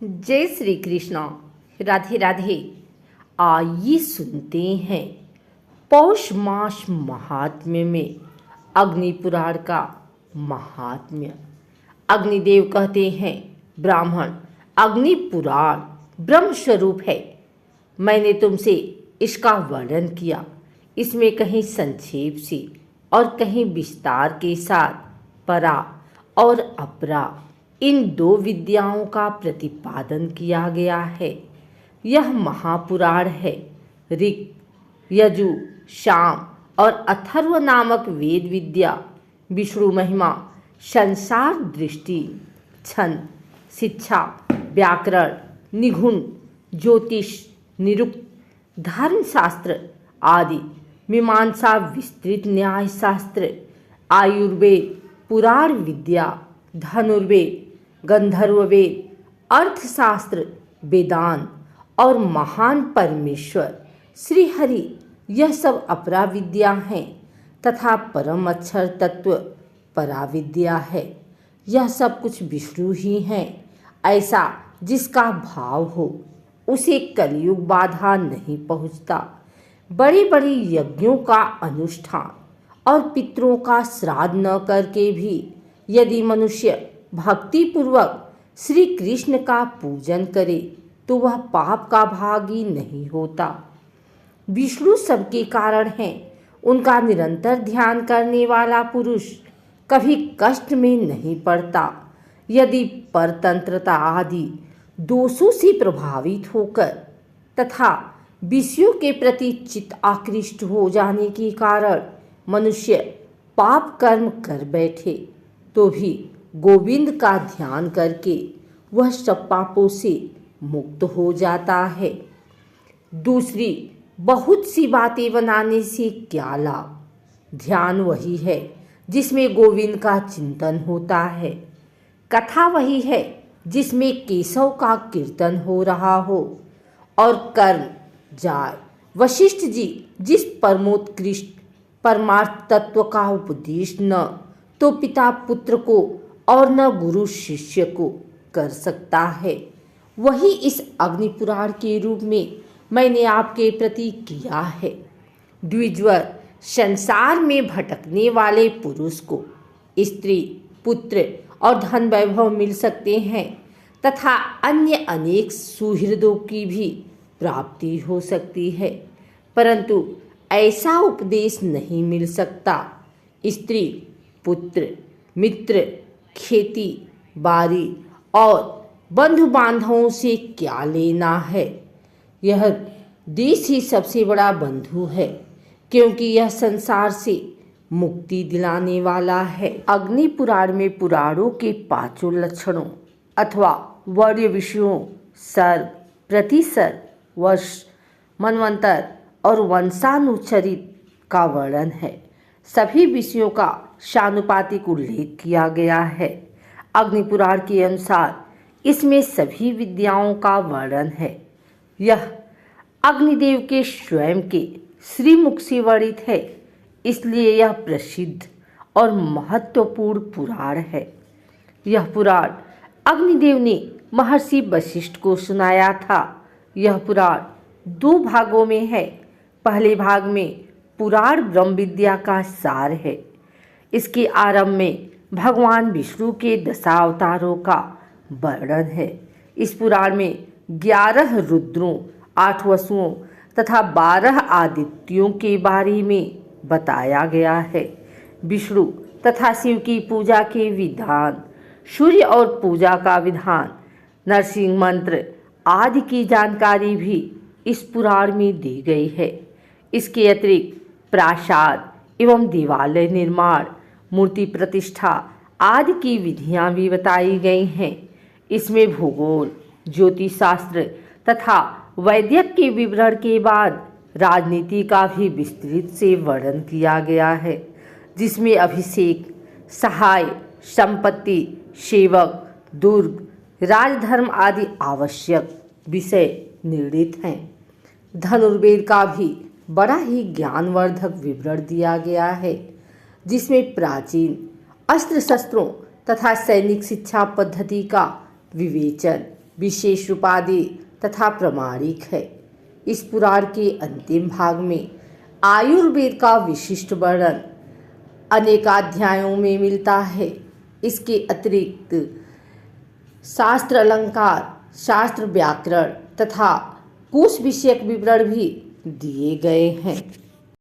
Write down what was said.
जय श्री कृष्ण। राधे राधे। आइए सुनते हैं पौष मास महात्म्य में अग्नि पुराण का महात्म्य। अग्निदेव कहते हैं, ब्राह्मण, अग्नि पुराण ब्रह्म स्वरूप है। मैंने तुमसे इसका वर्णन किया। इसमें कहीं संक्षेप से और कहीं विस्तार के साथ परा और अपरा इन दो विद्याओं का प्रतिपादन किया गया है। यह महापुराण है। ऋक्, यजु, साम और अथर्व नामक वेद विद्या, विष्णु महिमा, संसार दृष्टि, छंद, शिक्षा, व्याकरण, निगुण, ज्योतिष, निरुक्त, धर्मशास्त्र आदि, मीमांसा, विस्तृत न्याय शास्त्र, आयुर्वेद, पुराण विद्या, धनुर्वेद, गंधर्व वेद, अर्थशास्त्र, वेदांत और महान परमेश्वर श्री हरि, यह सब अपरा विद्या हैं तथा परम अक्षर तत्व पराविद्या है। यह सब कुछ विष्णु ही हैं। ऐसा जिसका भाव हो उसे कलयुग बाधा नहीं पहुँचता। बड़े बड़े यज्ञों का अनुष्ठान और पितरों का श्राद्ध न करके भी यदि मनुष्य भक्ति पूर्वक श्री कृष्ण का पूजन करे तो वह पाप का भागी नहीं होता। विष्णु सबके कारण हैं। उनका निरंतर ध्यान करने वाला पुरुष कभी कष्ट में नहीं पड़ता। यदि परतंत्रता आदि दोषों से प्रभावित होकर तथा विषयों के प्रति चित्त आकृष्ट हो जाने के कारण मनुष्य पाप कर्म कर बैठे तो भी गोविंद का ध्यान करके वह सब पापों से मुक्त हो जाता है। दूसरी बहुत सी बातें बनाने से क्या लाभ। ध्यान वही है जिसमें गोविंद का चिंतन होता है। कथा वही है जिसमें केशव का कीर्तन हो रहा हो। और कर्म जाय वशिष्ठ जी जिस परमोत्कृष्ट परमार्थ तत्व का उपदेश न तो पिता पुत्र को और न गुरु शिष्य को कर सकता है, वही इस अग्निपुराण के रूप में मैंने आपके प्रति किया है। द्विजवर संसार में भटकने वाले पुरुष को स्त्री, पुत्र और धन वैभव मिल सकते हैं तथा अन्य अनेक सुहृदों की भी प्राप्ति हो सकती है, परंतु ऐसा उपदेश नहीं मिल सकता। स्त्री, पुत्र, मित्र, खेती बाड़ी और बंधु बांधवों से क्या लेना है। यह देश ही सबसे बड़ा बंधु है, क्योंकि यह संसार से मुक्ति दिलाने वाला है। अग्नि पुराण में पुराणों के पांचों लक्षणों अथवा वर्य विषयों सर्ग, प्रतिसर्ग, वर्ष, मनवंतर और वंशानुचरित का वर्णन है। सभी विषयों का शानुपातिक उल्लेख किया गया है। अग्निपुराण के अनुसार इसमें सभी विद्याओं का वर्णन है। यह अग्निदेव के स्वयं के श्रीमुख से वर्णित है, इसलिए यह प्रसिद्ध और महत्वपूर्ण पुराण है। यह पुराण अग्निदेव ने महर्षि वशिष्ठ को सुनाया था। यह पुराण दो भागों में है। पहले भाग में पुराण ब्रह्म विद्या का सार है। इसके आरंभ में भगवान विष्णु के दशावतारों का वर्णन है। इस पुराण में 11 रुद्रों, 8 वसुओं तथा 12 आदित्यों के बारे में बताया गया है। विष्णु तथा शिव की पूजा के विधान, सूर्य और पूजा का विधान, नरसिंह मंत्र आदि की जानकारी भी इस पुराण में दी गई है। इसके अतिरिक्त प्रासाद एवं देवालय निर्माण, मूर्ति प्रतिष्ठा आदि की विधियां भी बताई गई हैं। इसमें भूगोल, ज्योतिष शास्त्र तथा वैद्यक के विवरण के बाद राजनीति का भी विस्तृत से वर्णन किया गया है, जिसमें अभिषेक, सहाय, संपत्ति, सेवक, दुर्ग, राजधर्म आदि आवश्यक विषय निर्णित हैं। धनुर्वेद का भी बड़ा ही ज्ञानवर्धक विवरण दिया गया है, जिसमें प्राचीन अस्त्र शस्त्रों तथा सैनिक शिक्षा पद्धति का विवेचन विशेष रूपादि तथा प्रमाणिक है। इस पुराण के अंतिम भाग में आयुर्वेद का विशिष्ट वर्णन अनेकाध्यायों में मिलता है। इसके अतिरिक्त शास्त्र अलंकार, शास्त्र व्याकरण तथा कोश विषयक विवरण भी दिए गए हैं।